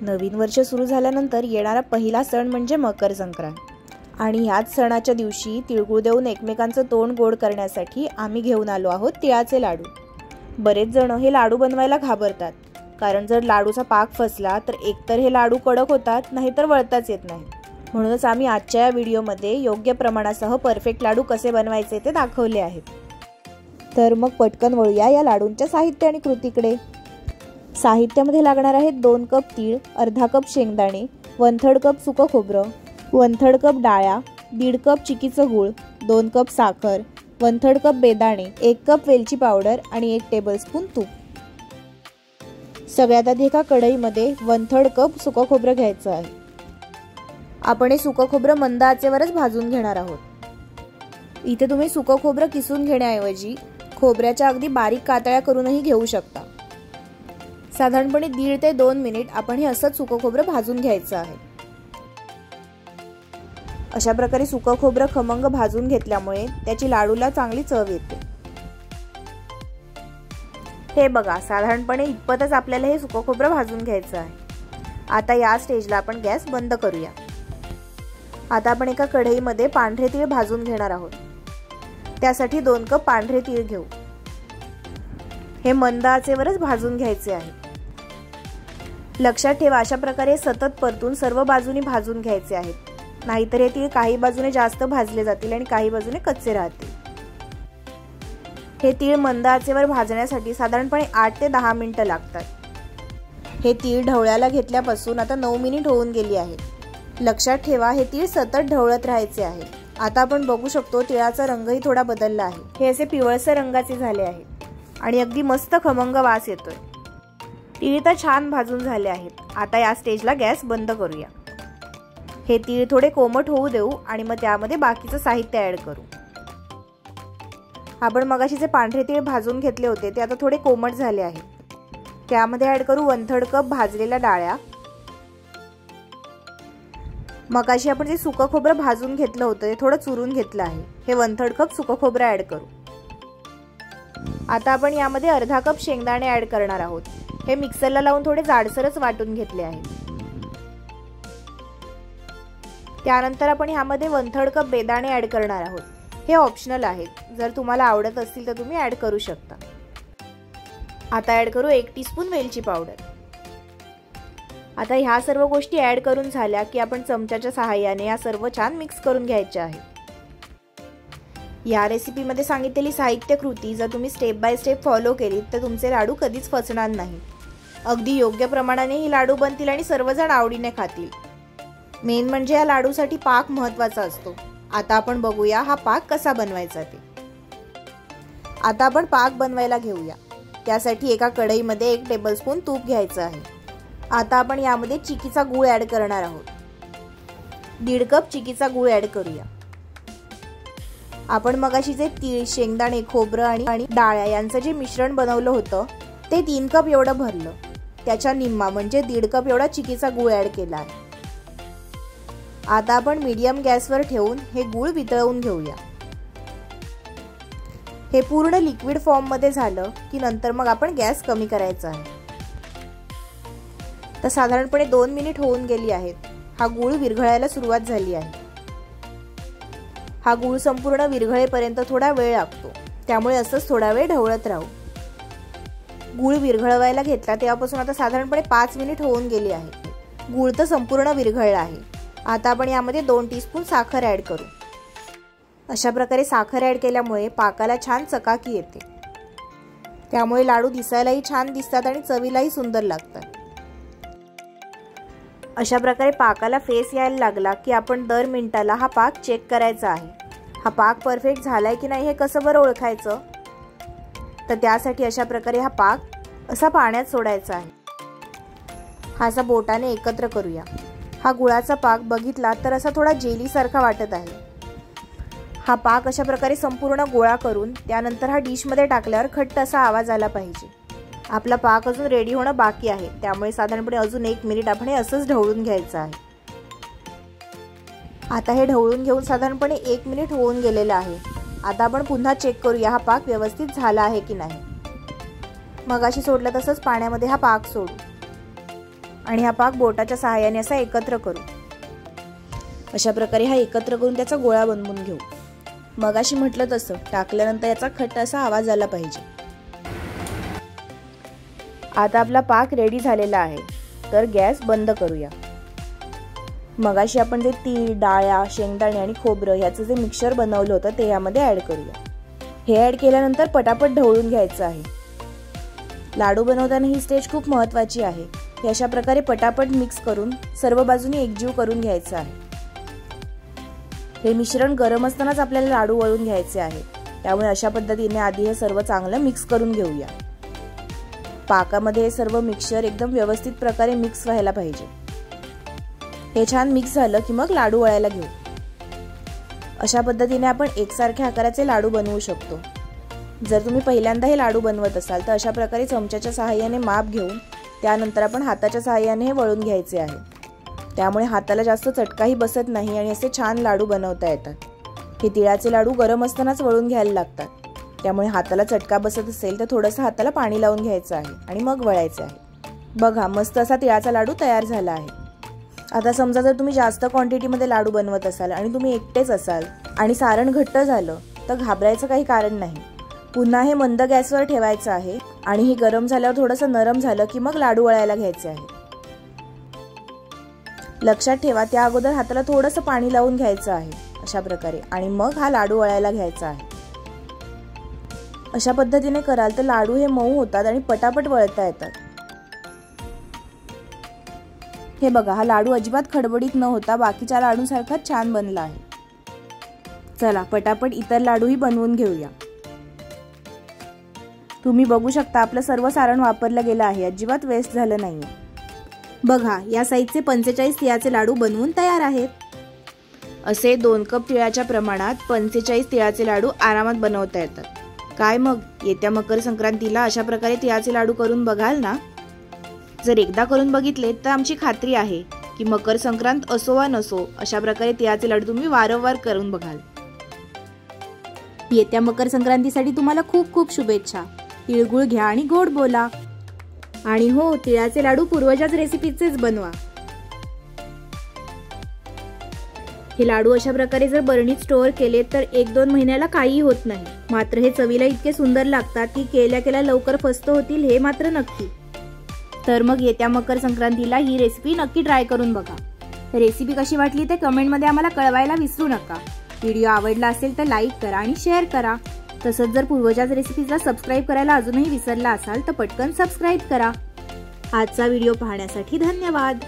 नवीन वर्ष सुरू झाल्यानंतर येणारा पहिला सण म्हणजे मकर संक्रांत आणि याच सणाच्या दिवशी तिळगुळ देऊन एकमेकांचं तोंड गोड करण्यासाठी आम्ही घेऊन आलो आहोत तिळाचे लाडू। बरेच जण हे लाडू बनवायला घाबरतात, कारण जर लाडूचा पाक फसला तर एकतर हे लाडू कडक होतात, नाहीतर वळताच येत नाही। म्हणूनच आम्ही आजच्या या व्हिडिओमध्ये योग्य प्रमाणासह परफेक्ट लाडू कसे बनवायचे ते दाखवले आहेत। तर मग पटकन वळूया या लाडूंच्या साहित्य आणि कृतीकडे। साहित्यामध्ये लागणार आहेत 2 कप तीळ, अर्धा कप शेंगदाणे, 1/3 कप सुकं खोबरं, 1/3 कप डाळ्या, 1.5 कप चिकीचं गूळ, 2 कप साखर, 1/3 कप बेदाणे, 1 कप वेलची पावडर आणि 1 टेबलस्पून तूप। सगळ्यात आधी एका कढईमध्ये 1/3 कप सुकं खोबरं घ्यायचं आहे। आपण हे सुकं खोबरं मंद आचेवरच भाजून घेणार आहोत। इथे तुम्ही सुकं खोबरं किसून घेण्याऐवजी खोबऱ्याच्या अगदी बारीक कातळ्या करूनही घेऊ शकता। साधारणपणे 1.5 ते 2 मिनिट आपण हे असंच सुकं खोबरं भाजून घ्यायचं आहे। अशा प्रकारे सुकं खोबरं खमंग भाजून घेतल्यामुळे त्याची लाडूला चांगली चव येते। हे बघा, साधारणपणे इतपतच आपल्याला हे सुकं खोबरं भाजून घ्यायचं आहे। आता या स्टेजला आपण गॅस बंद करूया। आता आपण एका कढईमध्ये पांढरे तीळ भाजून घेणार आहोत। त्यासाठी 2 कप पांढरे तीळ घेऊ। हे मंद आचेवरच भाजून घ्यायचे आहे। लक्षात ठेवा, अशा प्रकारे सतत परतून सर्व बाजूनी भाजून घ्यायचे आहेत, नाहीतर हे तीळ काही बाजूने जास्त भाजले जातील आणि काही बाजूने कच्चे राहतील। हे तीळ मंद आचेवर भाजण्यासाठी साधारणपणे 8 ते 10 मिनिटं लागतात। हे तीळ ढवळ्याला घेतल्यापासून आता 9 मिनिट होऊन गेली आहेत। लक्षात ठेवा, हे तीळ सतत ढवळत राहायचे आहे। आता आपण बघू शकतो तिळाचा रंगही थोडा बदलला आहे। हे असे पिवळसर रंगाचे झाले आहेत आणि अगदी मस्त खमंग वास येतोय। तीळ तर छान भाजून झाले आहेत। आता या स्टेजला गॅस बंद करूया। हे तीळ थोडे कोमट होऊ देऊ आणि मग त्यामध्ये बाकीचं साहित्य ऍड करू। आपण मगाशी जे पांढरे तीळ भाजून घेतले होते ते आता थोडे कोमट झाले आहेत। त्यामध्ये ऍड करू 1/3 कप भाजलेल्या डाळ्या। मगाशी आपण जे सुकं खोबरं भाजून घेतलं होतं ते थोडं चुरून घेतलं आहे। हे 1/3 कप सुकं खोबरं ऍड करू। आता आपण यामध्ये अर्धा कप शेंगदाणे ऍड करणार आहोत। हे मिक्सरला लावून थोडे जाडसरच वाटून घेतले आहे। त्यानंतर आपण यामध्ये 1/3 कप बेदाणे ऍड करणार आहोत। हे ऑप्शनल आहेत, जर तुम्हाला आवडत असतील तर तुम्ही ऍड करू शकता। आता ऍड करू 1 टीस्पून वेलची पावडर। आता ह्या सर्व गोष्टी ऍड करून झाल्या की आपण चमच्याच्या सहाय्याने या सर्व छान मिक्स करून घ्यायचे आहे। या रेसिपीमध्ये सांगितलेली साहित्य कृती जर तुम्ही स्टेप बाय स्टेप फॉलो केलीत तर तुमचे लाडू कधीच फसणार नाही। अगदी योग्य प्रमाणाने ही लाडू बनतील आणि सर्वजण आवडीने खातील। मेन म्हणजे या लाडूसाठी पाक महत्त्वाचा असतो। आता आपण बघूया हा पाक कसा बनवायचा ते। आता आपण पाक बनवायला घेऊया। त्यासाठी एका कढईमध्ये 1 टेबलस्पून तूप घ्यायचं आहे। आता आपण यामध्ये चिकीचा गूळ ऍड करणार आहोत। 1.5 कप चिकीचा गूळ ऍड करूया। आपण मगाशी जे तीळ, शेंगदाणे, खोबरं आणि डाळ्या यांचं जे मिश्रण बनवलं होतं ते 3 कप एवढं भरलं। त्याच्या निम्मा म्हणजे 1.5 कप एवढा चिकीचा गूळ ऍड केला आहे। आता आपण मीडियम गॅसवर ठेवून हे गूळ वितळवून घेऊया। हे पूर्ण लिक्विड फॉर्म मध्ये झालं की नंतर मग आपण गॅस कमी करायचा आहे। तर साधारणपणे 2 मिनिट होऊन गेली आहेत। हा गूळ विरघळायला सुरुवात झाली आहे। हा गूळ संपूर्ण विरघळेपर्यंत थोडा वेळ लागतो, त्यामुळे असंच थोडा वेळ ढवळत राहू। गूळ विरघळवायला घेतला तेव्हापासून आता साधारणपणे 5 मिनिट होऊन गेली आहे। गूळ तर संपूर्ण विरघळला आहे। आता आपण यामध्ये 2 टीस्पून साखर ऍड करू। अशा प्रकारे साखर ऍड केल्यामुळे पाकाला छान चकाकी येते, त्यामुळे लाडू दिसायलाही छान दिसतात आणि चवीलाही सुंदर लागतात। अशा प्रकारे पाकाला फेस यायला लागला की आपण दर मिनिटाला हा पाक चेक करायचा आहे। हा पाक परफेक्ट झालाय की नाही हे कसं बरं ओळखायचं, तर त्यासाठी अशा प्रकारे हा पाक असा पाण्यात सोडायचा आहे। हा असा बोटाने एकत्र करूया। हा गुळाचा पाक बघितला तर असा थोडा जेली सारखा वाटत आहे। हा पाक अशा प्रकारे संपूर्ण गोळा करून त्यानंतर हा डिश मध्ये टाकल्यावर खट्ट असा आवाज आला पाहिजे। आपला पाक अजून रेडी होणं बाकी आहे, त्यामुळे साधारणपणे अजून 1 मिनिट आपण हे असंच ढवळून घ्यायचं आहे। आता हे ढवळून घेऊन साधारणपणे 1 मिनिट होऊन गेलेलं आहे। आता आपण पुन्हा चेक करूया हा पाक व्यवस्थित झाला आहे की नाही। मगाशी सोडलं तसंच पाण्यामध्ये हा पाक सोडू। आणि हा पाक बोटाच्या सहाय्याने असा एकत्र करू। अशा प्रकारे हा एकत्र करून त्याचा गोळा बनवून घेऊ। मगाशी म्हटलं तसं टाकल्यानंतर याचा खट्ट असा आवाज आला पाहिजे। आता आपला पाक रेडी झालेला आहे, तर गॅस बंद करूया। मगाशी आपण जे तीळ, डाळ्या, शेंगदाणे आणि खोबरं याचं जे मिक्सचर बनवलं होतं ते यामध्ये ऍड करूया। हे ऍड केल्यानंतर पटापट ढवळून घ्यायचं आहे। लाडू बनवताना ही स्टेज खूप महत्त्वाची आहे। हे अशा प्रकारे पटापट मिक्स करून सर्व बाजूनी एकजीव करून घ्यायचं आहे। हे मिश्रण गरम असतानाच आपल्याला लाडू वळून घ्यायचे आहे, त्यामुळे अशा पद्धतीने आधी हे सर्व चांगलं मिक्स करून घेऊया। पाकामध्ये हे सर्व मिक्सचर एकदम व्यवस्थित प्रकारे मिक्स व्हायला पाहिजे। हे छान मिक्स झालं की मग लाडू वळायला घेऊ। अशा पद्धतीने आपण एकसारख्या आकाराचे लाडू बनवू शकतो। जर तुम्ही पहिल्यांदा हे लाडू बनवत असाल तर अशा प्रकारे चमच्याच्या सहाय्याने माप घेऊन त्यानंतर आपण हाताच्या सहाय्याने हे वळून घ्यायचे आहे। त्यामुळे हाताला जास्त चटकाही बसत नाही आणि असे छान लाडू बनवता येतात। हे तिळाचे लाडू गरम असतानाच वळून घ्यायला लागतात, त्यामुळे हाताला चटका बसत असेल तर थोडंसं हाताला पाणी लावून घ्यायचं आहे आणि मग वळायचं आहे। बघा, मस्त असा तिळाचा लाडू तयार झाला आहे। आता समजा जर तुम्ही जास्त क्वांटिटीमध्ये लाडू बनवत असाल आणि तुम्ही एकटेच असाल आणि सारण घट्ट झालं तर घाबरायचं काही कारण नाही। पुन्हा हे मंद गॅसवर ठेवायचं आहे आणि हे गरम झाल्यावर थोडंसं नरम झालं की मग लाडू वळायला घ्यायचे आहे। लक्षात ठेवा, त्या अगोदर हाताला थोडंसं पाणी लावून घ्यायचं आहे अशा प्रकारे आणि मग हा लाडू वळायला घ्यायचा आहे। अशा पद्धतीने कराल तर लाडू हे मऊ होतात आणि पटापट वळता येतात। हे बघा, हा लाडू अजिबात खडबडीत न होता बाकीच्या लाडूंसारखाच छान बनला आहे। चला पटापट इतर लाडूही बनवून घेऊया। तुम्ही बघू शकता आपलं सर्व सारण वापरलं गेलं आहे, अजिबात वेस्ट झालं नाहीये। बघा, या साईजचे 45 तिळाचे लाडू बनवून तयार आहेत। असे 2 कप तिळाच्या प्रमाणात 45 तिळाचे लाडू आरामात बनवता येतात। काय मग, येत्या मकर संक्रांतीला अशा प्रकारे तिळाचे लाडू करून बघाल ना? जर एकदा करून बघितले तर आमची खात्री आहे की मकर संक्रांत असो वा नसो अशा प्रकारे तिळाचे लाडू तुम्ही वारंवार करून बघाल। येत्या मकर संक्रांतीसाठी तुम्हाला खूप खूप शुभेच्छा। तिळगुळ घ्या आणि गोड बोला। आणि हो, तिळाचे लाडू पूर्वजाच रेसिपीचेच बनवा। हे लाडू अशा प्रकारे जर बरणीत स्टोअर केले तर 1-2 महिन्याला काही होत नाही। मात्र हे चवीला इतके सुंदर लागतात की केल्या लवकर फस्त होतील हे मात्र नक्की। तर मग येत्या मकर संक्रांतीला ही रेसिपी नक्की ट्राय करून बघा। रेसिपी कशी वाटली ते कमेंटमध्ये आम्हाला कळवायला विसरू नका। व्हिडिओ आवडला असेल तर लाईक करा आणि शेअर करा। तसंच जर पूर्वजाच रेसिपीजला सबस्क्राईब करायला अजूनही विसरला असाल तर पटकन सबस्क्राईब करा। आजचा व्हिडिओ पाहण्यासाठी धन्यवाद।